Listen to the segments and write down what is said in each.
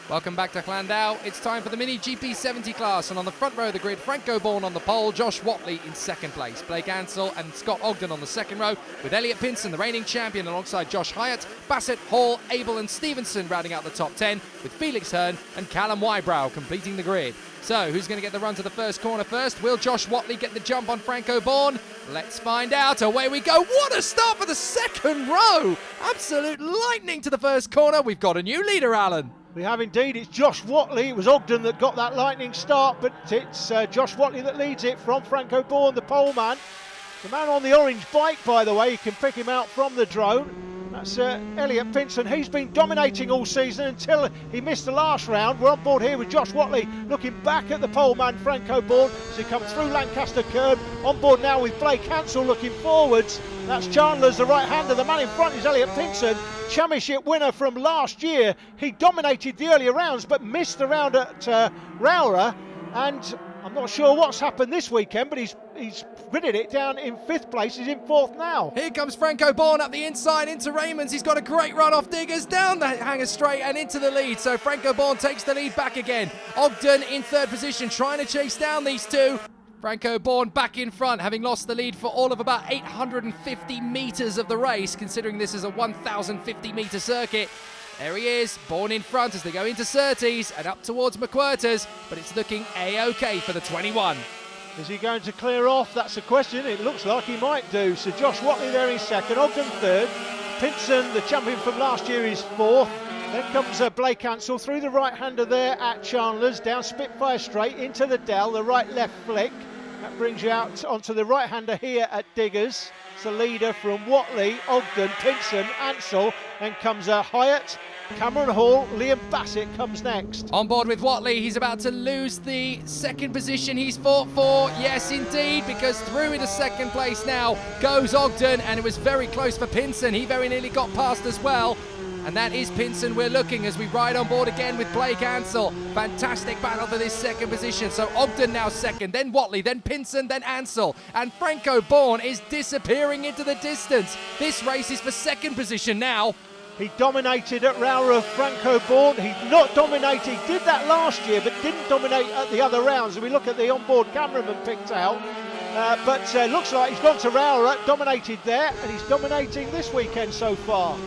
Welcome back to Llandow. It's time for the Mini GP70 class, and on the front row of the grid, Franco Bourne on the pole, Josh Watley in second place, Blake Ansell and Scott Ogden on the second row, with Elliot Pinson, the reigning champion, alongside Josh Hyatt, Bassett, Hall, Abel and Stevenson rounding out the top 10, with Felix Hearn and Callum Wybrow completing the grid. So, who's going to get the run to the first corner first? Will Josh Watley get the jump on Franco Bourne? Let's find out. Away we go. What a start for the second row! Absolute lightning to the first corner. We've got a new leader, Alan. We have indeed. It's Josh Watley. It was Ogden that got that lightning start, but it's Josh Watley that leads it from Franco Bourne, the pole man. The man on the orange bike, by the way, you can pick him out from the drone. That's Elliot Pinson. He's been dominating all season until he missed the last round. We're on board here with Josh Watley looking back at the pole man Franco Bourne as he comes through Lancaster Curb. On board now with Blake Ansell looking forwards. That's Chandler's the right hander. The man in front is Elliot Pinson, championship winner from last year. He dominated the earlier rounds but missed the round at Rowra, and I'm not sure what's happened this weekend, but he's gridded it down in 5th place. He's in 4th now. Here comes Franco Bourne up the inside into Raymond's. He's got a great run off Diggers, down the hanger straight and into the lead. So Franco Bourne takes the lead back again. Ogden in 3rd position, trying to chase down these two. Franco Bourne back in front, having lost the lead for all of about 850 metres of the race, considering this is a 1,050 metre circuit. There he is, Bourne in front as they go into Surtees and up towards McWhirters, but it's looking A-OK for the 21. Is he going to clear off? That's the question. It looks like he might do. So Josh Watley there in 2nd, Ogden 3rd. Pinson, the champion from last year, is 4th. Then comes Blake Ansell through the right-hander there at Chandler's, down Spitfire Straight into the Dell, the right-left flick. That brings you out onto the right-hander here at Diggers. It's the leader from Watley, Ogden, Pinson, Ansell. Then comes Hyatt, Cameron Hall, Liam Bassett comes next. On board with Watley, he's about to lose the 2nd position he's fought for. Yes, indeed, because through into 2nd place now goes Ogden, and it was very close for Pinson. He very nearly got past as well. And that is Pinson we're looking as we ride on board again with Blake Ansell. Fantastic battle for this 2nd position. So Ogden now 2nd, then Watley, then Pinson, then Ansell. And Franco Bourne is disappearing into the distance. This race is for 2nd position now. He dominated at Rowra, Franco Bourne. He not dominated, he did that last year, but didn't dominate at the other rounds. And we look at the onboard cameraman picked out. But looks like he's gone to Rowra, dominated there, and he's dominating this weekend so far.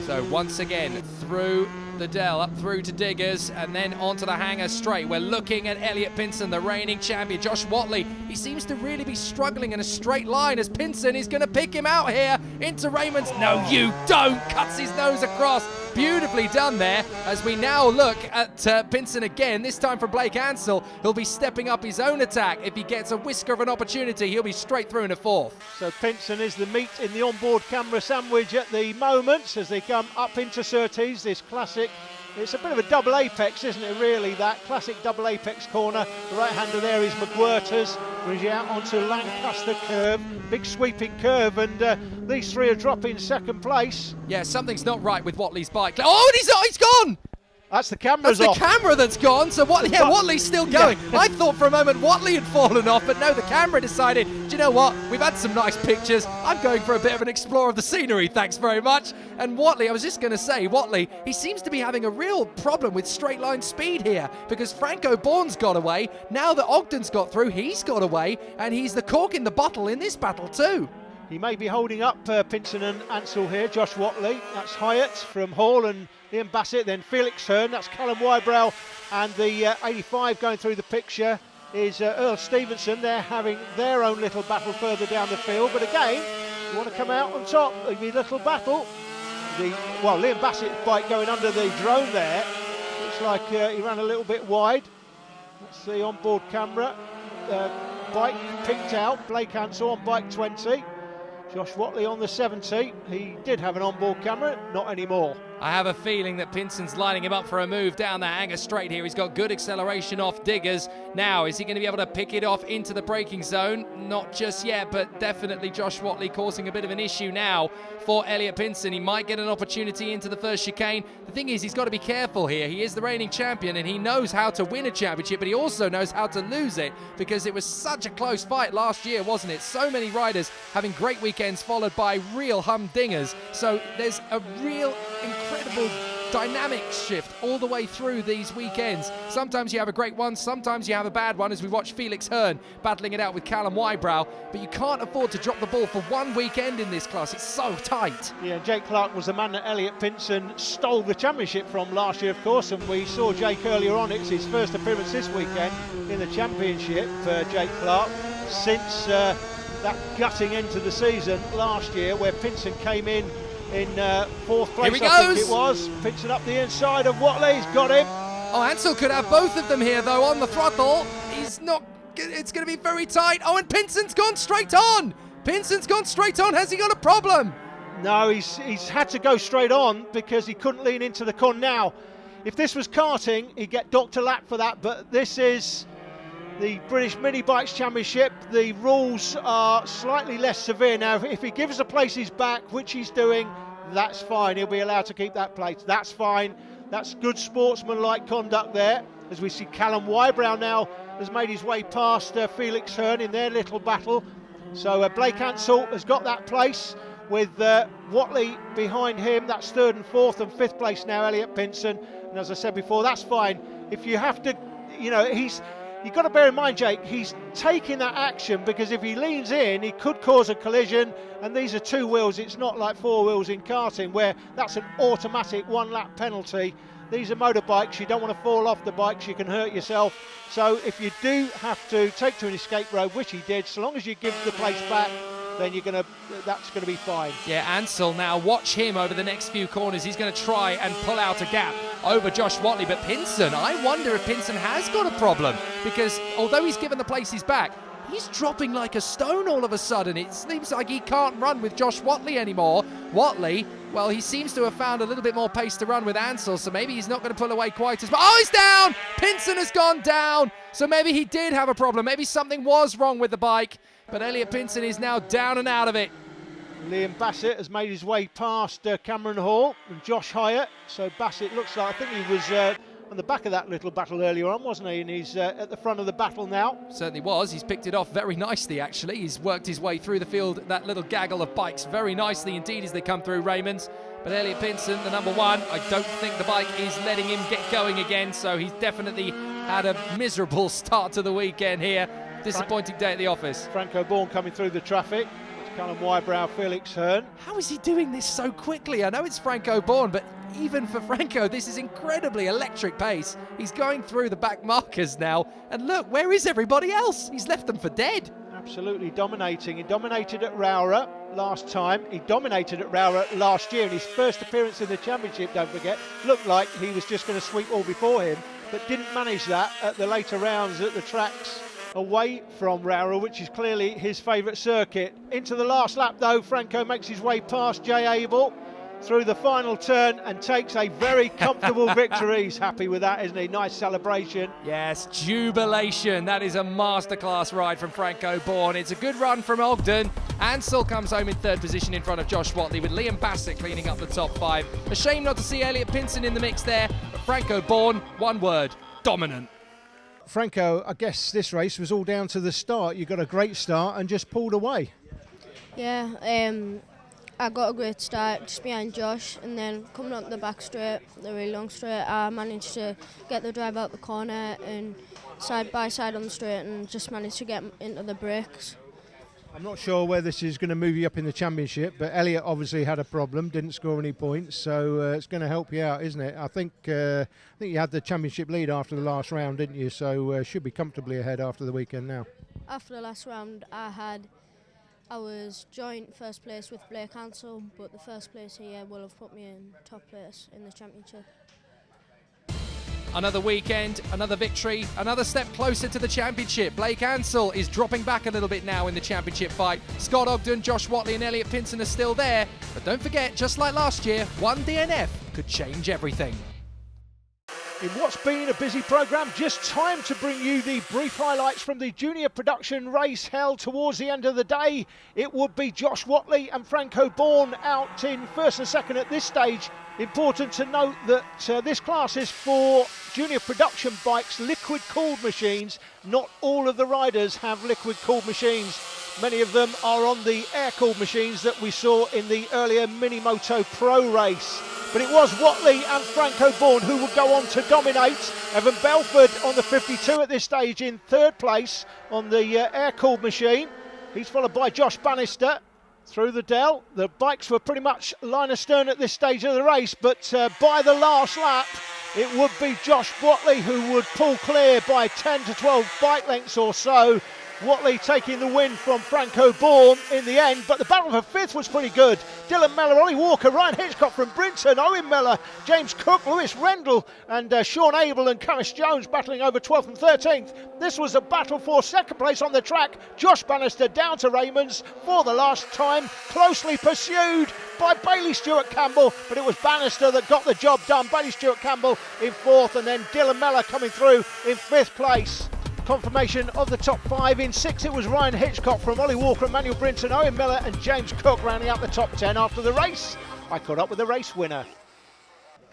So once again, through the Dell, up through to Diggers, and then onto the hanger straight. We're looking at Elliot Pinson, the reigning champion. Josh Watley, he seems to really be struggling in a straight line as Pinson is going to pick him out here into Raymond's. No, you don't! Cuts his nose across. Beautifully done there as we now look at Pinson again, this time for Blake Ansell. He'll be stepping up his own attack. If he gets a whisker of an opportunity, he'll be straight through into 4th. So Pinson is the meat in the onboard camera sandwich at the moment as they come up into Surtees, this classic. It's a bit of a double apex, isn't it, really, that classic double apex corner. The right-hander there is McWhirters, brings you out onto Lancaster Curve, big sweeping curve, and these three are dropping 2nd place. Yeah, something's not right with Watley's bike. Oh, and he's gone! That's the camera's off. That's the camera that's gone, so Watley's still going. Yeah. I thought for a moment Watley had fallen off, but no, the camera decided, do you know what, we've had some nice pictures, I'm going for a bit of an explore of the scenery, thanks very much. And Watley, I was just going to say, Watley, he seems to be having a real problem with straight line speed here, because Franco Bourne's got away, now that Ogden's got through, he's got away, and he's the cork in the bottle in this battle too. He may be holding up Pinson and Ansell here, Josh Watley. That's Hyatt from Hall and Liam Bassett, then Felix Hearn, that's Callum Wybrow, and the 85 going through the picture is Earl Stevenson. They're having their own little battle further down the field, but again, you want to come out on top of your little battle. Liam Bassett's bike going under the drone there. Looks like he ran a little bit wide. That's the onboard camera. Bike picked out, Blake Ansell on bike 20. Josh Watley on the 70. He did have an onboard camera, not anymore. I have a feeling that Pinson's lining him up for a move down the hanger straight here. He's got good acceleration off Diggers. Now, is he going to be able to pick it off into the braking zone? Not just yet, but definitely Josh Watley causing a bit of an issue now for Elliot Pinson. He might get an opportunity into the first chicane. The thing is, he's got to be careful here. He is the reigning champion, and he knows how to win a championship, but he also knows how to lose it, because it was such a close fight last year, wasn't it? So many riders having great weekends followed by real humdingers. So there's a real incredible dynamic shift all the way through these weekends. Sometimes you have a great one, sometimes you have a bad one, as we watch Felix Hearn battling it out with Callum Wybrow, but you can't afford to drop the ball for one weekend in this class. It's so tight. Yeah, Jake Clark was the man that Elliot Pinson stole the championship from last year, of course, and we saw Jake earlier on. It's his first appearance this weekend in the championship, Jake Clark, since that gutting end to the season last year, where Pinson came in fourth place. Here he I goes. think it was. Pinson up the inside of Watley. He's got him. Oh, Ansel could have both of them here, though, on the throttle. He's not... It's going to be very tight. Oh, and Pinson's gone straight on. Pinson's gone straight on. Has he got a problem? No, he's had to go straight on because he couldn't lean into the con. Now, if this was karting, he'd get Dr. Lap for that, but this is the British Minibikes Championship. The rules are slightly less severe now. If he gives the places back, which he's doing, that's fine. He'll be allowed to keep that place. That's fine. That's good sportsmanlike conduct there. As we see, Callum Wybrow now has made his way past Felix Hearn in their little battle. So Blake Ansell has got that place with Watley behind him. That's third and fourth, and fifth place now, Elliot Pinson. And as I said before, that's fine. If you have to, you know, you've got to bear in mind, Jake, he's taking that action because if he leans in, he could cause a collision. And these are two wheels. It's not like four wheels in karting where that's an automatic one-lap penalty. These are motorbikes. You don't want to fall off the bikes. You can hurt yourself. So if you do have to take to an escape road, which he did, so long as you give the place back, then that's going to be fine. Yeah, Ansell now, watch him over the next few corners. He's going to try and pull out a gap over Josh Watley. But Pinson, I wonder if Pinson has got a problem, because although he's given the places back, he's dropping like a stone all of a sudden. It seems like he can't run with Josh Watley anymore. Watley, well, he seems to have found a little bit more pace to run with Ansell, so maybe he's not going to pull away quite as much. Oh, he's down! Pinson has gone down! So maybe he did have a problem. Maybe something was wrong with the bike, but Elliot Pinson is now down and out of it. Liam Bassett has made his way past Cameron Hall and Josh Hyatt. So Bassett looks like, I think he was on the back of that little battle earlier on, wasn't he? And he's at the front of the battle now. Certainly was. He's picked it off very nicely, actually. He's worked his way through the field, that little gaggle of bikes, very nicely indeed as they come through Raymond's. But Elliot Pinson, the number one, I don't think the bike is letting him get going again, so he's definitely had a miserable start to the weekend here. Disappointing day at the office. Franco Bourne coming through the traffic. It's Callum Wybrow, Felix Hearn. How is he doing this so quickly? I know it's Franco Bourne, but even for Franco, this is incredibly electric pace. He's going through the back markers now, and look, where is everybody else? He's left them for dead. Absolutely dominating. He dominated at Rowrah last time. He dominated at Rowrah last year in his first appearance in the championship, don't forget. Looked like he was just going to sweep all before him, but didn't manage that at the later rounds at the tracks away from Rowrah, which is clearly his favourite circuit. Into the last lap though, Franco makes his way past Jay Abel through the final turn and takes a very comfortable victory. He's happy with that, isn't he? Nice celebration. Yes, jubilation. That is a masterclass ride from Franco Bourne. It's a good run from Ogden. Ansell comes home in third position in front of Josh Watley, with Liam Bassett cleaning up the top five. A shame not to see Elliot Pinson in the mix there, but Franco Bourne, one word, dominant. Franco, I guess this race was all down to the start. You got a great start and just pulled away. Yeah, I got a great start just behind Josh, and then coming up the back straight, the really long straight, I managed to get the drive out the corner and side by side on the straight, and just managed to get into the brakes. I'm not sure where this is going to move you up in the championship, but Elliot obviously had a problem, didn't score any points, so it's going to help you out, isn't it? I think you had the championship lead after the last round, didn't you? So should be comfortably ahead after the weekend now. After the last round, I was joint first place with Blake Ansell, but the first place here will have put me in top place in the championship. Another weekend, another victory, another step closer to the championship. Blake Ansell is dropping back a little bit now in the championship fight. Scott Ogden, Josh Watley and Elliot Pinson are still there. But don't forget, just like last year, one DNF could change everything. In what's been a busy programme, just time to bring you the brief highlights from the junior production race held towards the end of the day. It would be Josh Watley and Franco Bourne out in first and second at this stage. Important to note that this class is for junior production bikes, liquid cooled machines. Not all of the riders have liquid cooled machines. Many of them are on the air cooled machines that we saw in the earlier Minimoto Pro race. but it was Watley and Franco Bourne who would go on to dominate. Evan Belford on the 52 at this stage in third place on the air-cooled machine. He's followed by Josh Bannister through the Dell. The bikes were pretty much line astern at this stage of the race, but by the last lap, it would be Josh Watley who would pull clear by 10 to 12 bike lengths or so. Watley taking the win from Franco Bourne in the end, but the battle for fifth was pretty good. Dylan Mellor, Ollie Walker, Ryan Hitchcock from Brinton, Owen Miller, James Cook, Lewis Rendell and Sean Abel and Curtis Jones battling over 12th and 13th. This was a battle for second place on the track. Josh Bannister down to Raymond's for the last time, closely pursued by Bailey Stewart Campbell, but it was Bannister that got the job done. Bailey Stewart Campbell in fourth, and then Dylan Mellor coming through in fifth place. Confirmation of the top five. In six, it was Ryan Hitchcock from Ollie Walker, Emmanuel Brinton, Owen Miller and James Cook rounding out the top 10 after the race. I caught up with the race winner.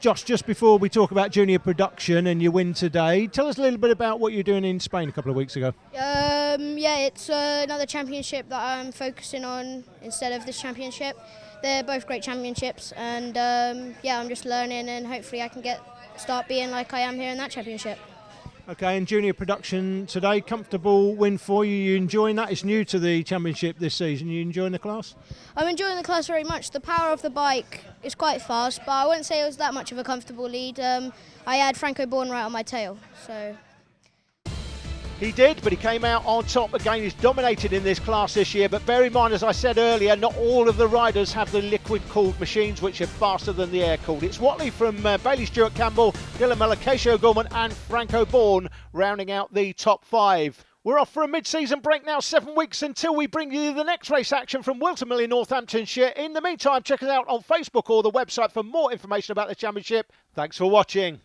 Josh, just before we talk about junior production and your win today, tell us a little bit about what you were doing in Spain a couple of weeks ago. Yeah, it's another championship that I'm focusing on instead of this championship. They're both great championships, and I'm just learning, and hopefully I can start being like I am here in that championship. Okay, and junior production today, comfortable win for you. You enjoying that? It's new to the championship this season. You enjoying the class? I'm enjoying the class very much. The power of the bike is quite fast, but I wouldn't say it was that much of a comfortable lead. I had Franco Bourne right on my tail, so. He did, but he came out on top again. He's dominated in this class this year, but bear in mind, as I said earlier, not all of the riders have the liquid-cooled machines, which are faster than the air-cooled. It's Watley from Bailey Stewart Campbell, Dylan Mellor, Casey O'Gorman and Franco Bourne rounding out the top five. We're off for a mid-season break now, 7 weeks until we bring you the next race action from Wilton Mill in Northamptonshire. In the meantime, check us out on Facebook or the website for more information about the championship. Thanks for watching.